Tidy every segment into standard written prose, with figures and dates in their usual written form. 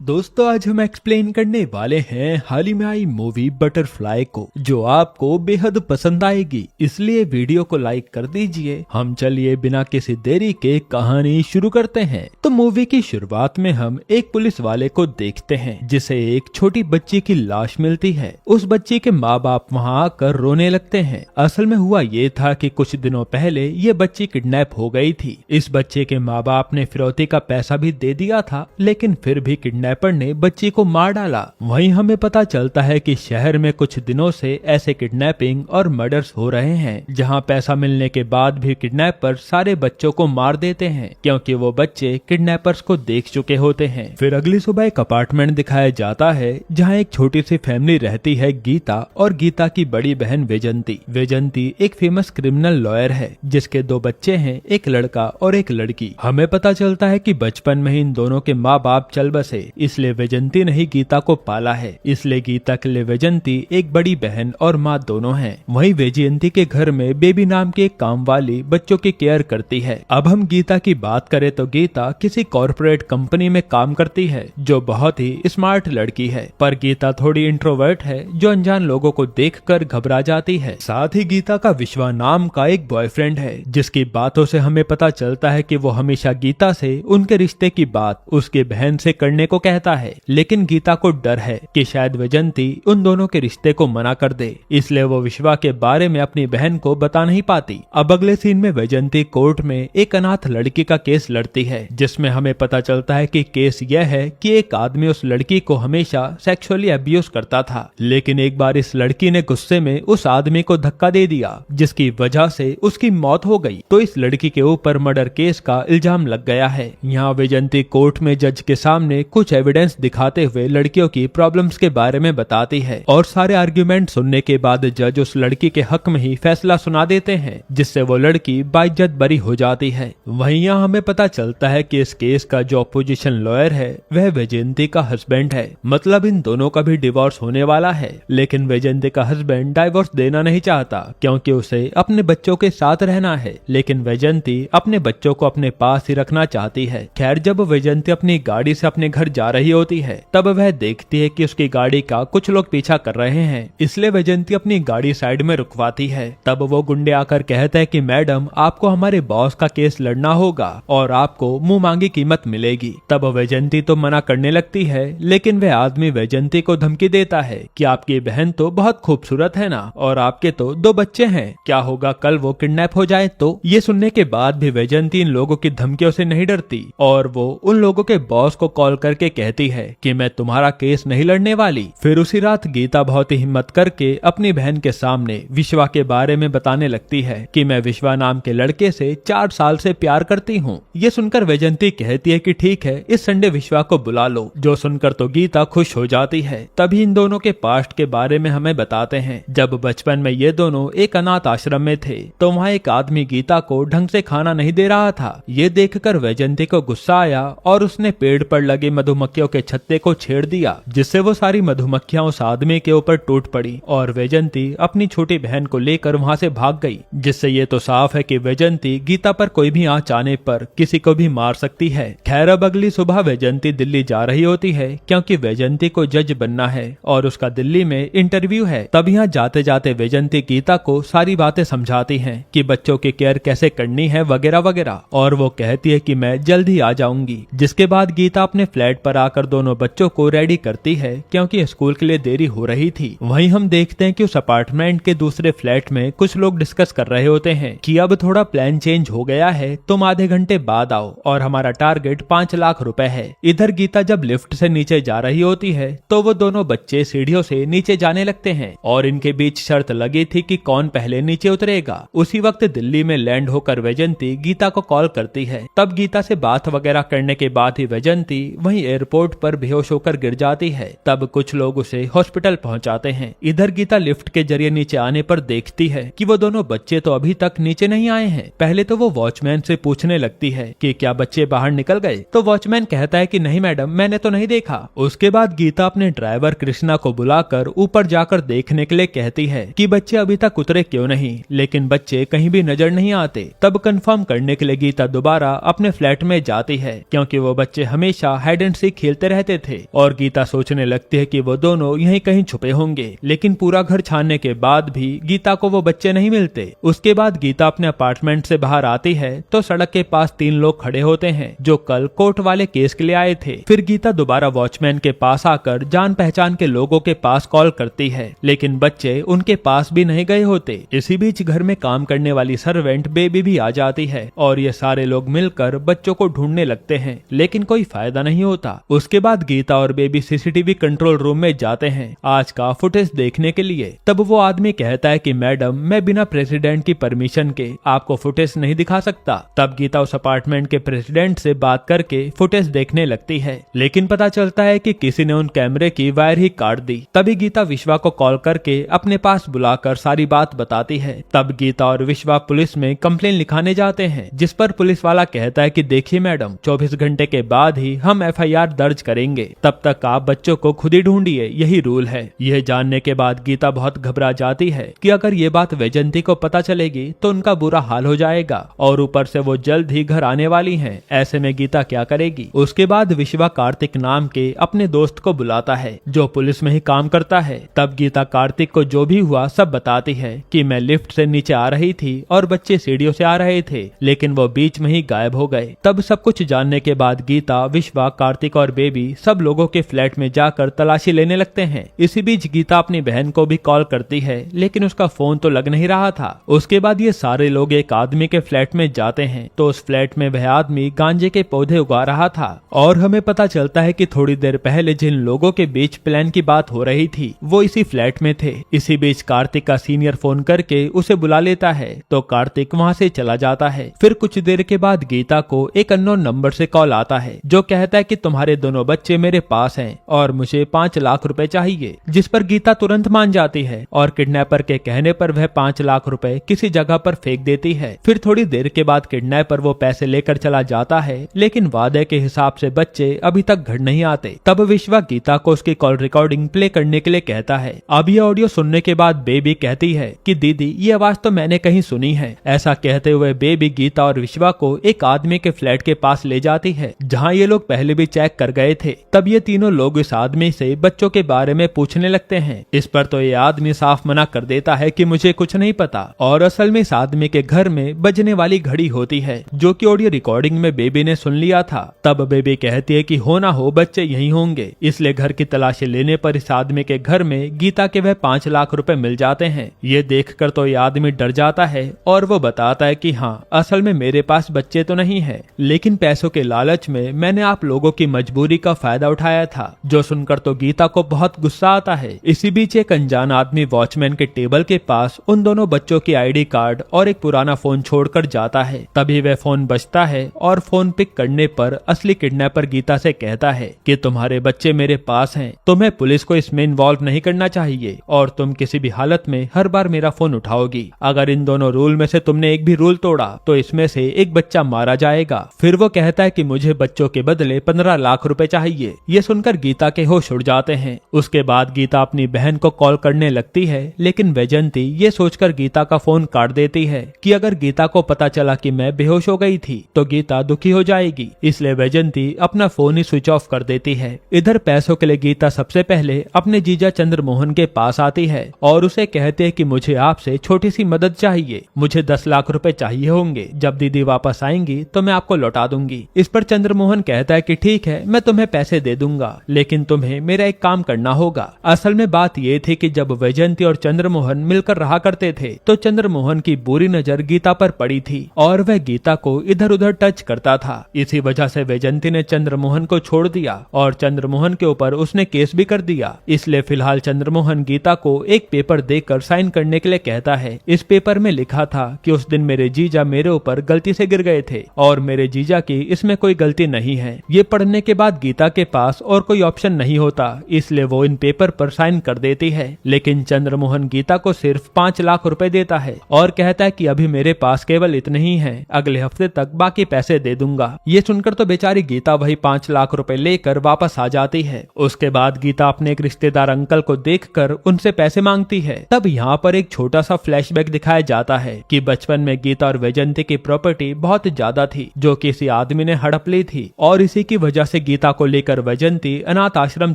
दोस्तों आज हम एक्सप्लेन करने वाले हैं हाल ही में आई मूवी बटरफ्लाई को, जो आपको बेहद पसंद आएगी, इसलिए वीडियो को लाइक कर दीजिए। हम चलिए बिना किसी देरी के कहानी शुरू करते हैं। तो मूवी की शुरुआत में हम एक पुलिस वाले को देखते हैं जिसे एक छोटी बच्ची की लाश मिलती है। उस बच्ची के माँ बाप वहाँ आकर रोने लगते हैं। असल में हुआ ये था कि कुछ दिनों पहले ये बच्ची किडनैप हो गई थी। इस बच्चे के माँ बाप ने फिरौती का पैसा भी दे दिया था, लेकिन फिर भी किडनैपर ने बच्ची को मार डाला। वहीं हमें पता चलता है कि शहर में कुछ दिनों से ऐसे किडनैपिंग और मर्डर्स हो रहे हैं जहां पैसा मिलने के बाद भी किडनैपर सारे बच्चों को मार देते हैं, क्योंकि वो बच्चे किडनैपर्स को देख चुके होते हैं। फिर अगली सुबह एक अपार्टमेंट दिखाया जाता है जहां एक छोटी सी फैमिली रहती है, गीता और गीता की बड़ी बहन वैजंती। वैजंती एक फेमस क्रिमिनल लॉयर है जिसके 2 बच्चे हैं, एक लड़का और एक लड़की। हमें पता चलता है कि बचपन में ही इन दोनों के माँ बाप चल बसे, इसलिए वैजंती ने ही गीता को पाला है। इसलिए गीता के लिए वैजंती एक बड़ी बहन और माँ दोनों हैं। वहीं वैजयंती के घर में बेबी नाम की एक काम वाली बच्चों की केयर करती है। अब हम गीता की बात करें तो गीता किसी कॉर्पोरेट कंपनी में काम करती है जो बहुत ही स्मार्ट लड़की है, पर गीता थोड़ी इंट्रोवर्ट है जो अनजान लोगों को देखकर घबरा जाती है। साथ ही गीता का विश्वा नाम का एक बॉयफ्रेंड है जिसकी बातों से हमें पता चलता है कि वो हमेशा गीता से उनके रिश्ते की बात उसके बहन से करने को कहता है, लेकिन गीता को डर है कि शायद वैजंती उन दोनों के रिश्ते को मना कर दे, इसलिए वो विश्वा के बारे में अपनी बहन को बता नहीं पाती। अब अगले सीन में वैजंती कोर्ट में एक अनाथ लड़की का केस लड़ती है, जिसमें हमें पता चलता है कि केस यह है कि एक आदमी उस लड़की को हमेशा सेक्सुअली अब्यूज करता था, लेकिन एक बार इस लड़की ने गुस्से में उस आदमी को धक्का दे दिया जिसकी वजह से उसकी मौत हो गई। तो इस लड़की के ऊपर मर्डर केस का इल्जाम लग गया है। यहाँ वैजंती कोर्ट में जज के सामने कुछ एविडेंस दिखाते हुए लड़कियों की प्रॉब्लम्स के बारे में बताती है, और सारे आर्ग्यूमेंट सुनने के बाद जज उस लड़की के हक में ही फैसला सुना देते हैं, जिससे वो लड़की बाइज्जत बरी हो जाती है। वहीं यहाँ हमें पता चलता है कि इस केस का जो अपोजिशन लॉयर है वह वैजयंती का हस्बैंड है, मतलब इन दोनों का भी डिवोर्स होने वाला है। लेकिन वैजयंती का हस्बैंड डाइवोर्स देना नहीं चाहता क्योंकि उसे अपने बच्चों के साथ रहना है, लेकिन वैजयंती अपने बच्चों को अपने पास ही रखना चाहती है। खैर, जब वैजयंती अपनी गाड़ी से अपने घर जा रही होती है तब वह देखती है कि उसकी गाड़ी का कुछ लोग पीछा कर रहे हैं, इसलिए वैजयंती अपनी गाड़ी साइड में रुकवाती है। तब वो गुंडे आकर कहते हैं कि मैडम, आपको हमारे बॉस का केस लड़ना होगा और आपको मुंह मांगी कीमत मिलेगी। तब वैजयंती तो मना करने लगती है, लेकिन वह आदमी वैजयंती को धमकी देता है कि आपकी बहन तो बहुत खूबसूरत है ना, और आपके तो 2 बच्चे हैं, क्या होगा कल वो किडनैप हो जाए तो। ये सुनने के बाद भी वैजयंती इन लोगों की धमकियों से नहीं डरती और वो उन लोगों के बॉस को कॉल करके कहती है कि मैं तुम्हारा केस नहीं लड़ने वाली। फिर उसी रात गीता बहुत ही हिम्मत करके अपनी बहन के सामने विश्वा के बारे में बताने लगती है कि मैं विश्वा नाम के लड़के से 4 साल से प्यार करती हूँ। ये सुनकर वैजयंती कहती है कि ठीक है, इस संडे विश्वा को बुला लो। जो सुनकर तो गीता खुश हो जाती है। तभी इन दोनों के पास्ट के बारे में हमें बताते हैं। जब बचपन में ये दोनों एक अनाथ आश्रम में थे तो वहाँ एक आदमी गीता को ढंग से खाना नहीं दे रहा था। ये देखकर वैजयंती को गुस्सा आया और उसने पेड़ पर लगे मधुमक्खियों के छत्ते को छेड़ दिया, जिससे वो सारी मधुमक्खियां उस आदमी के ऊपर टूट पड़ी और वैजयंती अपनी छोटी बहन को लेकर वहां से भाग गई। जिससे ये तो साफ है कि वैजयंती गीता पर कोई भी आंच आने पर किसी को भी मार सकती है। खैर, अब अगली सुबह वैजयंती दिल्ली जा रही होती है क्योंकि वैजयंती को जज बनना है और उसका दिल्ली में इंटरव्यू है। तब यहाँ जाते जाते वैजयंती गीता को सारी बातें समझाती है कि बच्चों की केयर कैसे करनी है वगैरह वगैरह, और वो कहती है कि मैं जल्द ही आ जाऊंगी। जिसके बाद गीता अपने फ्लैट पर आकर दोनों बच्चों को रेडी करती है क्योंकि स्कूल के लिए देरी हो रही थी। वहीं हम देखते हैं कि उस अपार्टमेंट के दूसरे फ्लैट में कुछ लोग डिस्कस कर रहे होते हैं कि अब थोड़ा प्लान चेंज हो गया है, तुम आधे घंटे बाद आओ और हमारा टारगेट 5 लाख रुपए है। इधर गीता जब लिफ्ट से नीचे जा रही होती है तो वो दोनों बच्चे सीढ़ियों से नीचे जाने लगते हैं और इनके बीच शर्त लगी थी कि कौन पहले नीचे उतरेगा। उसी वक्त दिल्ली में लैंड होकर वैजयंती गीता को कॉल करती है। तब गीता से बात वगैरह करने के बाद ही वैजयंती वहीं एयरपोर्ट पर बेहोश होकर गिर जाती है। तब कुछ लोग उसे हॉस्पिटल पहुंचाते हैं। इधर गीता लिफ्ट के जरिए नीचे आने पर देखती है कि वो दोनों बच्चे तो अभी तक नीचे नहीं आए हैं। पहले तो वो वॉचमैन से पूछने लगती है कि क्या बच्चे बाहर निकल गए, तो वॉचमैन कहता है कि नहीं मैडम, मैंने तो नहीं देखा। उसके बाद गीता अपने ड्राइवर कृष्णा को बुलाकर ऊपर जाकर देखने के लिए कहती है कि बच्चे अभी तक उतरे क्यों नहीं, लेकिन बच्चे कहीं भी नजर नहीं आते। तब कंफर्म करने के लिए गीता दोबारा अपने फ्लैट में जाती है क्योंकि वो बच्चे हमेशा हाइड एंड सीक खेलते रहते थे और गीता सोचने लगती है कि वो दोनों यहीं कहीं छुपे होंगे। लेकिन पूरा घर छानने के बाद भी गीता को वो बच्चे नहीं मिलते। उसके बाद गीता अपने अपार्टमेंट से बाहर आती है तो सड़क के पास 3 लोग खड़े होते हैं जो कल कोर्ट वाले केस के लिए आए थे। फिर गीता दोबारा वॉचमैन के पास आकर जान पहचान के लोगों के पास कॉल करती है, लेकिन बच्चे उनके पास भी नहीं गए होते। इसी बीच घर में काम करने वाली सर्वेंट बेबी भी आ जाती है और ये सारे लोग मिलकर बच्चों को ढूंढने लगते हैं, लेकिन कोई फायदा नहीं होता। उसके बाद गीता और बेबी सीसीटीवी कंट्रोल रूम में जाते हैं आज का फुटेज देखने के लिए। तब वो आदमी कहता है कि मैडम, मैं बिना प्रेसिडेंट की परमिशन के आपको फुटेज नहीं दिखा सकता। तब गीता उस अपार्टमेंट के प्रेसिडेंट से बात करके फुटेज देखने लगती है, लेकिन पता चलता है कि किसी ने उन कैमरे की वायर ही काट दी। तभी गीता विश्वा को कॉल करके अपने पास बुलाकर सारी बात बताती है। तब गीता और विश्वा पुलिस में कंप्लेन लिखाने जाते हैं, जिस पर पुलिस वाला कहता है कि देखिए मैडम, 24 घंटे के बाद ही हम एफआईआर दर्ज करेंगे, तब तक आप बच्चों को खुद ही ढूंढिए, यही रूल है। यह जानने के बाद गीता बहुत घबरा जाती है कि अगर ये बात वैजंती को पता चलेगी तो उनका बुरा हाल हो जाएगा और ऊपर से वो जल्द ही घर आने वाली हैं। ऐसे में गीता क्या करेगी। उसके बाद विश्वा कार्तिक नाम के अपने दोस्त को बुलाता है जो पुलिस में ही काम करता है। तब गीता कार्तिक को जो भी हुआ सब बताती है कि मैं लिफ्ट से नीचे आ रही थी और बच्चे सीढ़ियों से आ रहे थे, लेकिन वो बीच में ही गायब हो गए। तब सब कुछ जानने के बाद गीता, विश्वा, कार्तिक और बेबी सब लोगों के फ्लैट में जाकर तलाशी लेने लगते हैं। इसी बीच गीता अपनी बहन को भी कॉल करती है, लेकिन उसका फोन तो लग नहीं रहा था। उसके बाद ये सारे लोग एक आदमी के फ्लैट में जाते हैं तो उस फ्लैट में वह आदमी गांजे के पौधे उगा रहा था और हमें पता चलता है कि थोड़ी देर पहले जिन लोगों के बीच प्लान की बात हो रही थी वो इसी फ्लैट में थे। इसी बीच कार्तिक का सीनियर फोन करके उसे बुला लेता है तो कार्तिक वहाँ से चला जाता है। फिर कुछ देर के बाद गीता को एक अननोन नंबर से कॉल आता है जो कहता है कि तुम्हारे दोनों बच्चे मेरे पास हैं और मुझे 5 लाख रुपए चाहिए, जिस पर गीता तुरंत मान जाती है और किडनैपर के कहने पर वह 5 लाख रुपए किसी जगह पर फेंक देती है। फिर थोड़ी देर के बाद किडनैपर वो पैसे लेकर चला जाता है, लेकिन वादे के हिसाब से बच्चे अभी तक घर नहीं आते। तब विश्वा गीता को उसकी कॉल रिकॉर्डिंग प्ले करने के लिए कहता है। अब ये ऑडियो सुनने के बाद बेबी कहती है कि दीदी, ये आवाज तो मैंने कहीं सुनी है। ऐसा कहते हुए बेबी गीता और विश्वा को एक आदमी के फ्लैट के पास ले जाती है जहाँ ये लोग पहले भी चेक कर गए थे। तब ये तीनों लोग इस आदमी से बच्चों के बारे में पूछने लगते हैं। इस पर तो ये आदमी साफ मना कर देता है कि मुझे कुछ नहीं पता और असल में इस आदमी के घर में बजने वाली घड़ी होती है जो कि ऑडियो रिकॉर्डिंग में बेबी ने सुन लिया था। तब बेबी कहती है कि हो ना हो बच्चे यहीं होंगे, इसलिए घर की तलाशी लेने पर इस आदमी के घर में गीता के वह 5 लाख रुपए मिल जाते हैं। ये देखकर तो ये आदमी डर जाता है और वो बताता है कि हाँ, असल में मेरे पास बच्चे तो नहीं है, लेकिन पैसों के लालच में मैंने आप लोगों की मजबूरी का फायदा उठाया था। जो सुनकर तो गीता को बहुत गुस्सा आता है। इसी बीच एक अनजान आदमी वॉचमैन के टेबल के पास उन दोनों बच्चों की आईडी कार्ड और एक पुराना फोन छोड़कर जाता है। तभी वह फोन बजता है और फोन पिक करने पर असली किडनैपर गीता से कहता है कि तुम्हारे बच्चे मेरे पास हैं, तुम्हें पुलिस को इसमें इन्वॉल्व नहीं करना चाहिए और तुम किसी भी हालत में हर बार मेरा फोन उठाओगी। अगर इन दोनों रूल में से तुमने एक भी रूल तोड़ा तो इसमें से एक बच्चा मारा जाएगा। फिर वो कहता है कि मुझे बच्चों के बदले 15 लाख रुपए चाहिए। ये सुनकर गीता के होश उड़ जाते हैं। उसके बाद गीता अपनी बहन को कॉल करने लगती है, लेकिन वैजंती ये सोचकर गीता का फोन काट देती है कि अगर गीता को पता चला कि मैं बेहोश हो गई थी तो गीता दुखी हो जाएगी, इसलिए वैजंती अपना फोन ही स्विच ऑफ कर देती है। इधर पैसों के लिए गीता सबसे पहले अपने जीजा चंद्रमोहन के पास आती है और उसे कहते हैं कि मुझे आपसे छोटी सी मदद चाहिए, मुझे 10 लाख रुपए चाहिए होंगे, जब दीदी वापस आएंगी तो मैं आपको लौटा दूंगी। इस पर चंद्रमोहन कहता है कि ठीक है, मैं तुम्हें पैसे दे दूंगा, लेकिन तुम्हें मेरा एक काम करना होगा। असल में बात ये थी कि जब वैजंती और चंद्रमोहन मिलकर रहा करते थे तो चंद्रमोहन की बुरी नजर गीता पर पड़ी थी और वह गीता को इधर उधर टच करता था। इसी वजह से वैजंती ने चंद्रमोहन को छोड़ दिया और चंद्रमोहन के ऊपर उसने केस भी कर दिया। इसलिए फिलहाल चंद्रमोहन गीता को एक पेपर देकर साइन करने के लिए कहता है। इस पेपर में लिखा था कि उस दिन मेरे जीजा मेरे ऊपर गलती से गिर गए थे और मेरे जीजा की इसमें कोई गलती नहीं है। ये पढ़ने के बाद गीता के पास और कोई ऑप्शन नहीं होता, इसलिए वो इन पेपर पर साइन कर देती है। लेकिन चंद्रमोहन गीता को सिर्फ 5 लाख रुपए देता है और कहता है कि अभी मेरे पास केवल इतने ही हैं, अगले हफ्ते तक बाकी पैसे दे दूंगा। ये सुनकर तो बेचारी गीता वही 5 लाख रुपए लेकर वापस आ जाती है। उसके बाद गीता अपने एक रिश्तेदार अंकल को देखकर उनसे पैसे मांगती है। तब यहाँ पर एक छोटा सा फ्लैशबैक दिखाया जाता है कि बचपन में गीता और वैजंती की प्रॉपर्टी बहुत ज्यादा थी जो किसी आदमी ने हड़प ली थी और इसी की वजह से गीता को लेकर वैजंती अनाथ आश्रम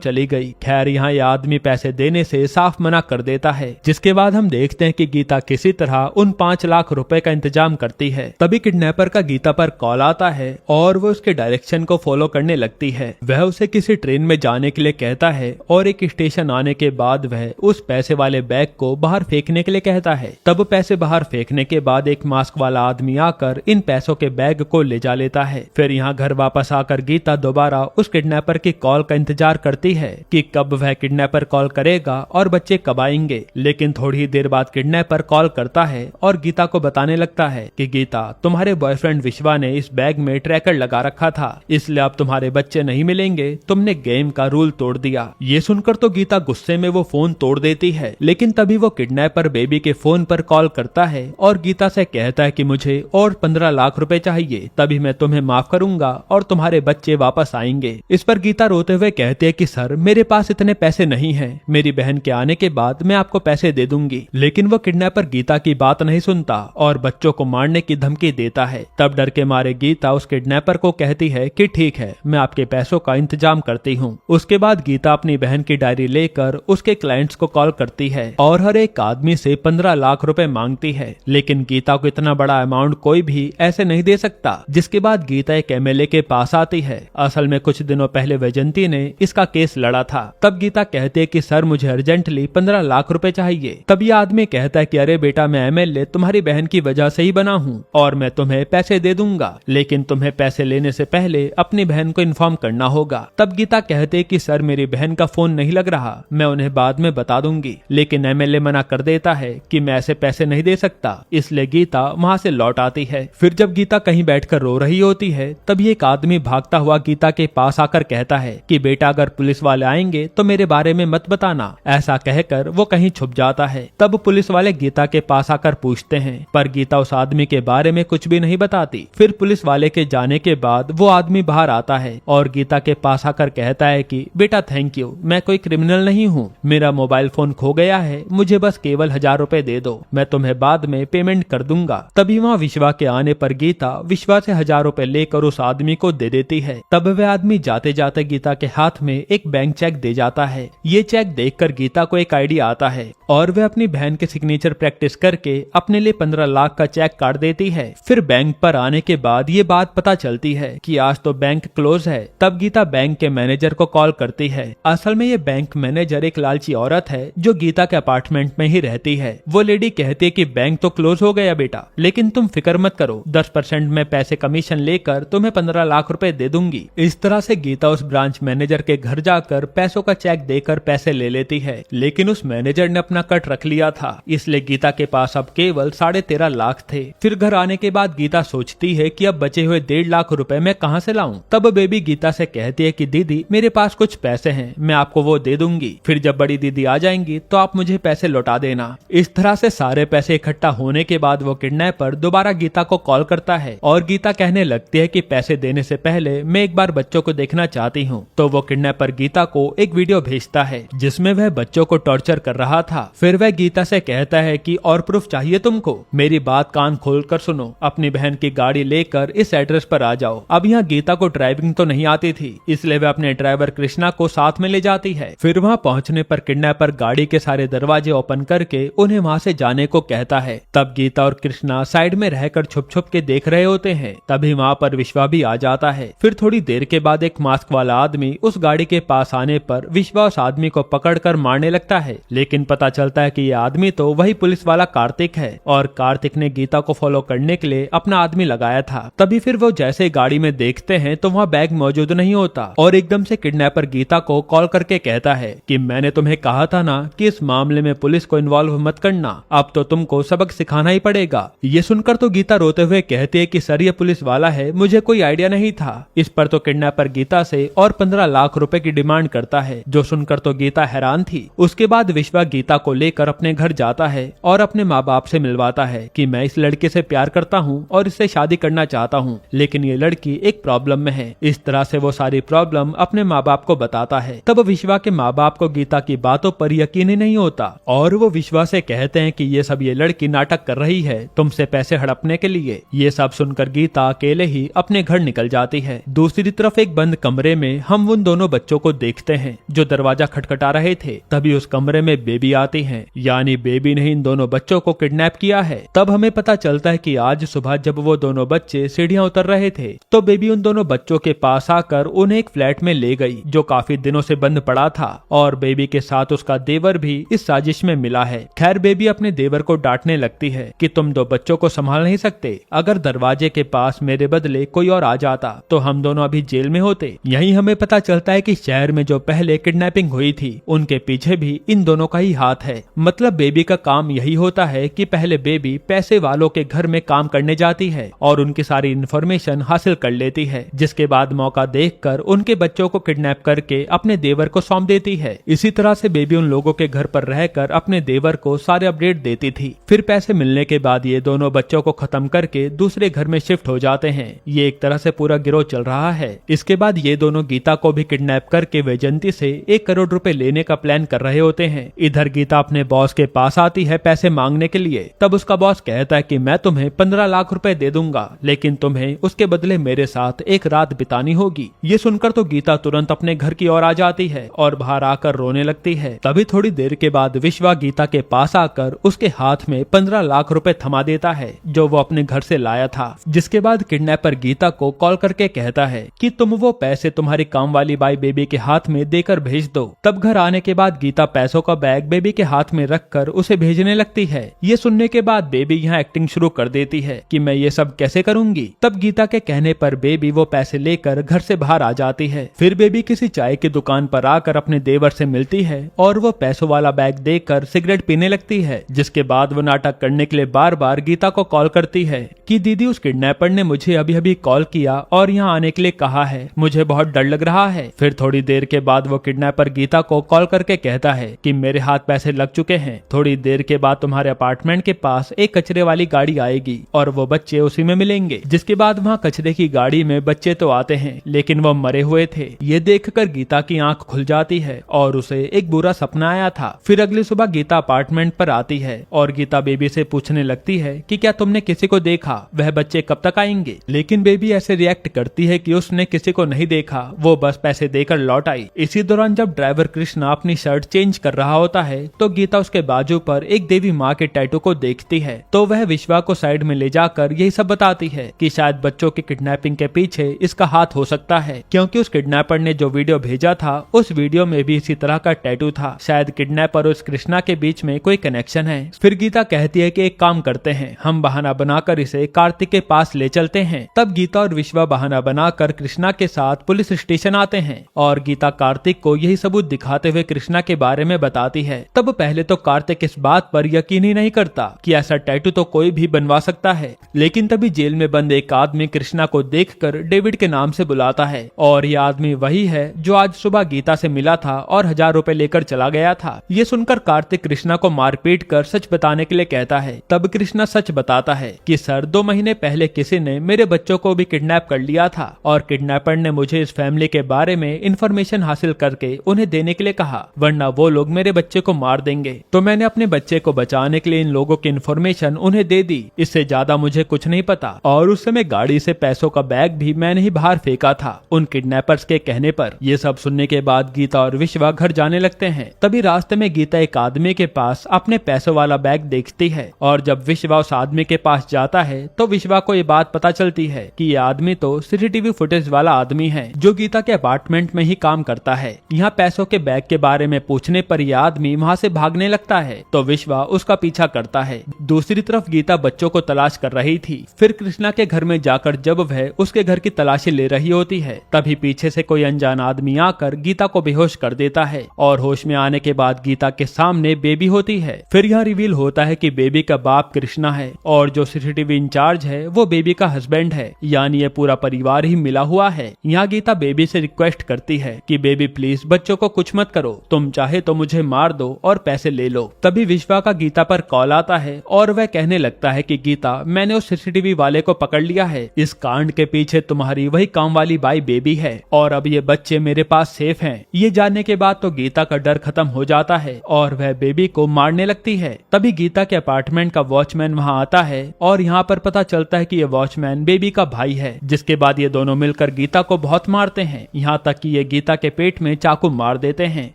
चली गई। खैर यहाँ ये आदमी पैसे देने से साफ मना कर देता है, जिसके बाद हम देखते हैं कि गीता किसी तरह उन 5 लाख रुपए का इंतजाम करती है। तभी किडनैपर का गीता पर कॉल आता है और वो उसके डायरेक्शन को फॉलो करने लगती है। वह उसे किसी ट्रेन में जाने के लिए कहता है और एक स्टेशन आने के बाद वह उस पैसे वाले बैग को बाहर फेंकने के लिए कहता है। तब पैसे बाहर फेंकने के बाद एक मास्क वाला आदमी आकर इन पैसों के बैग को ले जा लेता है। फिर यहाँ घर वापस आकर गीता दोबारा उस किडनैपर की कॉल का इंतजार करती है कि कब वह किडनैपर कॉल करेगा और बच्चे कब आएंगे। लेकिन थोड़ी ही देर बाद किडनैपर कॉल करता है और गीता को बताने लगता है कि गीता, तुम्हारे बॉयफ्रेंड विश्वा ने इस बैग में ट्रैकर लगा रखा था, इसलिए अब तुम्हारे बच्चे नहीं मिलेंगे, तुमने गेम का रूल तोड़ दिया। ये सुनकर तो गीता गुस्से में वो फोन तोड़ देती है, लेकिन तभी वो किडनैपर बेबी के फोन पर कॉल करता है और गीता से कहता है कि मुझे और 15 लाख रुपए चाहिए, तभी मैं तुम्हें माफ करूंगा और तुम्हारे बच्चे वापस आएंगे। इस पर गीता रोते हुए कहती है कि सर, मेरे पास इतने पैसे नहीं हैं, मेरी बहन के आने के बाद मैं आपको पैसे दे दूंगी। लेकिन वो किडनैपर गीता की बात नहीं सुनता और बच्चों को मारने की धमकी देता है। तब डर के मारे गीता उस किडनैपर को कहती है कि ठीक है, मैं आपके पैसों का इंतजाम करती हूँ। उसके बाद गीता अपनी बहन की डायरी लेकर उसके क्लाइंट्स को कॉल करती है और हर एक आदमी से 15 लाख रुपए मांगती है। लेकिन गीता को इतना बड़ा अमाउंट कोई भी ऐसे नहीं दे सकता। जिसके बाद गीता एक एमएलए के पास आती है। असल में कुछ दिनों पहले वैजंती ने इसका केस लड़ा था। तब गीता कहती है कि सर, मुझे अर्जेंटली 15 लाख रुपए चाहिए। तब ये आदमी कहता है कि अरे बेटा, मैं एमएलए तुम्हारी बहन की वजह से ही बना हूँ और मैं तुम्हें पैसे दे दूंगा, लेकिन तुम्हें पैसे लेने से पहले अपनी बहन को इन्फॉर्म करना होगा। तब गीता कहते कि सर, मेरी बहन का फोन नहीं लग रहा, मैं उन्हें बाद में बता दूंगी। लेकिन एमएलए मना कर देता है कि मैं ऐसे पैसे नहीं दे सकता, इसलिए गीता वहाँ से लौट आती है। फिर जब गीता कहीं बैठकर रो रही होती है, तभी एक आदमी भागता हुआ गीता के पास आकर कहता है कि बेटा, अगर पुलिस वाले आएंगे तो मेरे बारे में मत बताना। ऐसा कहकर वो कहीं छुप जाता है। तब पुलिस वाले गीता के पास आकर पूछते हैं, पर गीता उस आदमी के बारे में कुछ भी नहीं बताती। फिर पुलिस वाले के जाने के बाद वो आदमी बाहर आता है और गीता के पास आकर कहता है कि बेटा, थैंक यू, मैं कोई क्रिमिनल नहीं हूँ, मेरा मोबाइल फोन खो गया है, मुझे बस केवल 1000 रुपए दे दो, मैं तुम्हें बाद में पेमेंट कर दूंगा। तभी वहाँ विश्वा के आने पर गीता विश्वा से 1000 रुपए लेकर उस आदमी को दे देती है। तब वह आदमी जाते जाते गीता के हाथ में एक बैंक चेक दे जाता है। ये चेक देखकर गीता को एक आइडिया आता है और वह अपनी बहन के सिग्नेचर प्रैक्टिस करके अपने लिए 15 लाख का चेक काट देती है। फिर बैंक पर आने के बाद ये बात पता चलती है कि आज तो बैंक क्लोज है। तब गीता बैंक के मैनेजर को कॉल करती है। असल में ये बैंक मैनेजर एक लालची औरत है जो गीता के अपार्टमेंट में ही रहती है। वो लेडी कहती है कि बैंक तो क्लोज हो गया बेटा, लेकिन तुम फिक्र मत करो, 10% में पैसे कमीशन लेकर तुम्हें 15 लाख रुपए दे दूंगी। इस तरह से गीता उस ब्रांच मैनेजर के घर जाकर पैसों का चेक देकर पैसे ले लेती है। लेकिन उस मैनेजर ने अपना कट रख लिया था, इसलिए गीता के पास अब केवल 13.5 लाख थे। फिर घर आने के बाद गीता सोचती है कि अब बचे हुए 1.5 लाख रुपए मैं कहां से लाऊं। तब बेबी गीता से कहती है कि दीदी, मेरे पास कुछ पैसे हैं, मैं आपको वो दे दूंगी, फिर जब बड़ी दीदी आ जाएंगी तो आप मुझे पैसे लौटा देना। इस तरह से सारे पैसे इकट्ठा होने के बाद वो किडनैपर दोबारा गीता को कॉल करता है और गीता कहने लगती है कि पैसे देने से पहले मैं एक बार बच्चों को देखना चाहती हूँ। तो वो किडनैपर गीता को एक वीडियो भेजता है जिसमें वह बच्चों को टॉर्चर कर रहा था। फिर वह गीता से कहता है कि और प्रूफ चाहिए तुमको, मेरी बात कान खोल कर सुनो, अपनी बहन की गाड़ी लेकर इस एड्रेस पर आ जाओ। अब यहाँ गीता को ड्राइविंग तो नहीं आती थी, इसलिए वह अपने ड्राइवर कृष्णा को साथ में ले जाती है। फिर वहाँ पहुँचने पर किडनैपर गाड़ी के सारे दरवाजे ओपन करके उन्हें वहाँ से जाने को कहता है। तब गीता और कृष्णा साइड में रहकर छुप छुप के देख रहे होते हैं। तभी वहाँ पर विश्वा भी आ जाता है। फिर थोड़ी देर के बाद एक मास्क वाला आदमी उस गाड़ी के पास आने पर विश्वा उस आदमी को पकड़कर मारने लगता है। लेकिन पता चलता है कि ये आदमी तो वही पुलिस वाला कार्तिक है और कार्तिक ने गीता को फॉलो करने के लिए अपना आदमी लगाया था। तभी फिर वो जैसे गाड़ी में देखते हैं तो वहाँ बैग मौजूद नहीं होता और एकदम से किडनैपर गीता को कॉल करके कहता है कि मैंने तुम्हें कहा था ना कि इस मामले में पुलिस को इन्वॉल्व मत करना, अब तो तुमको सबक सिखाना ही पड़ेगा। ये सुनकर तो गीता रोते हुए कहती है कि सर, ये पुलिस वाला है, मुझे कोई आइडिया नहीं था। इस पर तो किडनैपर गीता से और 15 लाख रुपए की डिमांड करता है, जो सुनकर तो गीता हैरान थी। उसके बाद विश्वा गीता को लेकर अपने घर जाता है और अपने माँ बाप से मिलवाता है कि मैं इस लड़के से प्यार करता हूँ और इससे शादी करना चाहता हूँ, लेकिन ये लड़की एक प्रॉब्लम में है। इस तरह से वो सारी प्रॉब्लम अपने माँ बाप को बताता है। तब विश्वा के माँ बाप को गीता की बातों पर यकीन ही नहीं होता और वो विश्वा से कहते हैं कि ये सब ये लड़की नाटक कर रही है तुमसे पैसे हड़पने के लिए। ये सब सुनकर गीता अकेले ही अपने घर निकल जाती है। दूसरी तरफ तरफ एक बंद कमरे में हम उन दोनों बच्चों को देखते हैं जो दरवाजा खटखटा रहे थे। तभी उस कमरे में बेबी आती है, यानी बेबी ने इन दोनों बच्चों को किडनैप किया है। तब हमें पता चलता है कि आज सुबह जब वो दोनों बच्चे सीढ़ियां उतर रहे थे तो बेबी उन दोनों बच्चों के पास आकर उन्हें एक फ्लैट में ले गई जो काफी दिनों से बंद पड़ा था, और बेबी के साथ उसका देवर भी इस साजिश में मिला है। खैर बेबी अपने देवर को डांटने लगती है कि तुम दो बच्चों को संभाल नहीं सकते, अगर दरवाजे के पास मेरे बदले कोई और आ जाता तो हम दोनों अभी जेल में होते। यही हमें पता चलता है कि शहर में जो पहले किडनैपिंग हुई थी उनके पीछे भी इन दोनों का ही हाथ है। मतलब बेबी का काम यही होता है कि पहले बेबी पैसे वालों के घर में काम करने जाती है और उनकी सारी इन्फॉर्मेशन हासिल कर लेती है, जिसके बाद मौका देखकर उनके बच्चों को किडनैप करके अपने देवर को सौंप देती है। इसी तरह से बेबी उन लोगों के घर पर रहकर अपने देवर को सारे अपडेट देती थी। फिर पैसे मिलने के बाद ये दोनों बच्चों को खत्म करके दूसरे घर में शिफ्ट हो जाते हैं। ये एक तरह से पूरा गिरोह चल रहा है। इसके बाद ये दोनों गीता को भी किडनैप करके वैजयंती से 1 करोड़ रुपए लेने का प्लान कर रहे होते हैं। इधर गीता अपने बॉस के पास आती है पैसे मांगने के लिए। तब उसका बॉस कहता है कि मैं तुम्हें 15 लाख रुपए दे दूंगा, लेकिन तुम्हें उसके बदले मेरे साथ एक रात बितानी होगी। ये सुनकर तो गीता तुरंत अपने घर की ओर आ जाती है और बाहर आकर रोने लगती है। तभी थोड़ी देर के बाद विश्वा गीता के पास आकर उसके हाथ में 15 लाख रुपए थमा देता है जो वो अपने घर से लाया था। जिसके बाद किडनैपर गीता को कॉल करके कहता है कि तुम वो पैसे तुम्हारी काम वाली बाई बेबी के हाथ में देकर भेज दो। तब घर आने के बाद गीता पैसों का बैग बेबी के हाथ में रखकर उसे भेजने लगती है। ये सुनने के बाद बेबी यहाँ एक्टिंग शुरू कर देती है कि मैं ये सब कैसे करूंगी। तब गीता के कहने पर बेबी वो पैसे लेकर घर से बाहर आ जाती है। फिर बेबी किसी चाय की दुकान पर आकर अपने देवर से मिलती है और वो पैसों वाला बैग देकर सिगरेट पीने लगती है। जिसके बाद वो नाटक करने के लिए बार बार गीता को कॉल करती है कि दीदी उस किडनैपर ने मुझे अभी अभी कॉल किया और यहाँ आने के लिए कहा है, मुझे बहुत डर लग रहा है। फिर थोड़ी देर के बाद वो किडनैपर गीता को कॉल करके कहता है कि मेरे हाथ पैसे लग चुके हैं, थोड़ी देर के बाद तुम्हारे अपार्टमेंट के पास एक कचरे वाली गाड़ी आएगी और वो बच्चे उसी में मिलेंगे। जिसके बाद वहाँ कचरे की गाड़ी में बच्चे तो आते हैं लेकिन वो मरे हुए थे। ये देखकर गीता की आंख खुल जाती है और उसे एक बुरा सपना आया था। फिर अगली सुबह गीता अपार्टमेंट पर आती है और गीता बेबी से पूछने लगती है कि क्या तुमने किसी को देखा, वह बच्चे कब तक आएंगे। लेकिन बेबी ऐसे रिएक्ट करती है कि उसने किसी को नहीं देखा, वो बस पैसे देकर लौट आई। इसी दौरान जब ड्राइवर कृष्णा अपनी शर्ट चेंज कर रहा होता है तो गीता उसके बाजू पर एक देवी माँ के टैटू को देखती है। तो वह विश्वा को साइड में ले जाकर यही सब बताती है कि शायद बच्चों की किडनैपिंग के पीछे इसका हाथ हो सकता है, क्योंकि उस किडनैपर ने जो वीडियो भेजा था उस वीडियो में भी इसी तरह का टैटू था। शायद किडनैपर और उस कृष्णा के बीच में कोई कनेक्शन है। फिर गीता कहती है कि एक काम करते हैं, हम बहाना बनाकर इसे कार्तिक के पास ले चलते हैं। तब गीता और विश्वा बहाना बनाकर कृष्णा के साथ पुलिस स्टेशन आते हैं और गीता कार्तिक को यही सबूत दिखाते हुए कृष्णा के बारे में बताती है। तब पहले तो कार्तिक इस बात पर यकीन ही नहीं करता कि ऐसा टैटू तो कोई भी बनवा सकता है। लेकिन तभी जेल में बंद एक आदमी कृष्णा को देखकर डेविड के नाम से बुलाता है और ये आदमी वही है जो आज सुबह गीता से मिला था और 1000 रुपए लेकर चला गया था। ये सुनकर कार्तिक कृष्णा को मारपीट कर सच बताने के लिए कहता है। तब कृष्णा सच बताता है कि सर 2 महीने पहले किसी ने मेरे बच्चों को भी किडनैप कर लिया था और किडनैपर ने मुझे इस फैमिली के बारे में इंफॉर्मेशन हासिल करके उन्हें देने के लिए कहा, वरना वो लोग मेरे बच्चे को मार देंगे। तो मैंने अपने बच्चे को बचाने के लिए इन लोगों की इंफॉर्मेशन उन्हें दे दी, इससे ज्यादा मुझे कुछ नहीं पता। और उस समय गाड़ी से पैसों का बैग भी मैंने ही बाहर फेंका था उन किडनैपर्स के कहने पर। ये सब सुनने के बाद गीता और विश्वा घर जाने लगते हैं। तभी रास्ते में गीता एक आदमी के पास अपने पैसों वाला बैग देखती है और जब विश्वा उस आदमी के पास जाता है तो विश्वा को ये बात पता चलती है कि ये आदमी तो सीसीटीवी फुटेज वाला आदमी है जो गीता के अपार्टमेंट में ही काम करता है। यहाँ पैसों के बैग के बारे में पूछने पर यह आदमी वहाँ से भागने लगता है तो विश्वा उसका पीछा करता है। दूसरी तरफ गीता बच्चों को तलाश कर रही थी। फिर कृष्णा के घर में जाकर जब वह उसके घर की तलाशी ले रही होती है तभी पीछे से कोई अनजान आदमी आकर गीता को बेहोश कर देता है और होश में आने के बाद गीता के सामने बेबी होती है। फिर यहाँ रिवील होता है कि बेबी का बाप कृष्णा है और जो सीसीटीवी इंचार्ज है वो बेबी का हस्बैंड है, यानी ये पूरा परिवार ही मिला हुआ है। यहाँ गीता बेबी से रिक्वेस्ट करती है कि बेबी प्लीज बच्चों को कुछ मत करो, तुम चाहे तो मुझे मार दो और पैसे ले लो। तभी विश्वा का गीता पर कॉल आता है और वह कहने लगता है कि गीता मैंने उस सीसीटीवी वाले को पकड़ लिया है, इस कांड के पीछे तुम्हारी वही काम वाली बाई बेबी है और अब ये बच्चे मेरे पास सेफ हैं। ये जानने के बाद तो गीता का डर खत्म हो जाता है और वह बेबी को मारने लगती है। तभी गीता के अपार्टमेंट का वॉचमैन वहाँ आता है और यहाँ पर पता चलता है कि ये वॉचमैन बेबी का भाई है। जिसके बाद ये दोनों मिलकर गीता को बहुत मारते हैं, यहाँ तक कि ये गीता के पेट में चाकू मार देते हैं।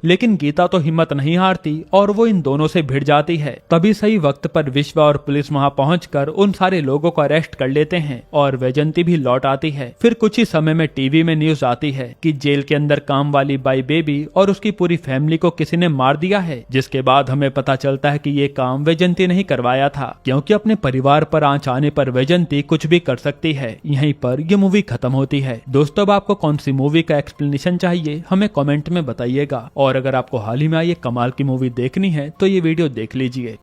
लेकिन गीता तो हिम्मत नहीं हारती और वो इन दोनों से भिड़ जाती है। तभी सही वक्त पर विश्वा और पुलिस वहाँ पहुंचकर उन सारे लोगों को अरेस्ट कर लेते हैं और वैजंती भी लौट आती है। फिर कुछ ही समय में टीवी में न्यूज आती है कि जेल के अंदर काम वाली बाई बेबी और उसकी पूरी फैमिली को किसी ने मार दिया है। जिसके बाद हमें पता चलता है कि ये काम वैजंती नहीं करवाया था, क्योंकि अपने परिवार पर आंच आने पर वैजंती कुछ भी कर सकती है। यहीं पर ये मूवी खत्म होती है। दोस्तों, अब आपको कौन सी मूवी का एक्सप्लेनेशन चाहिए हमें कमेंट में बताइएगा, और अगर आपको हाल ही में ये कमाल की मूवी देखनी है तो ये वीडियो देख लीजिए।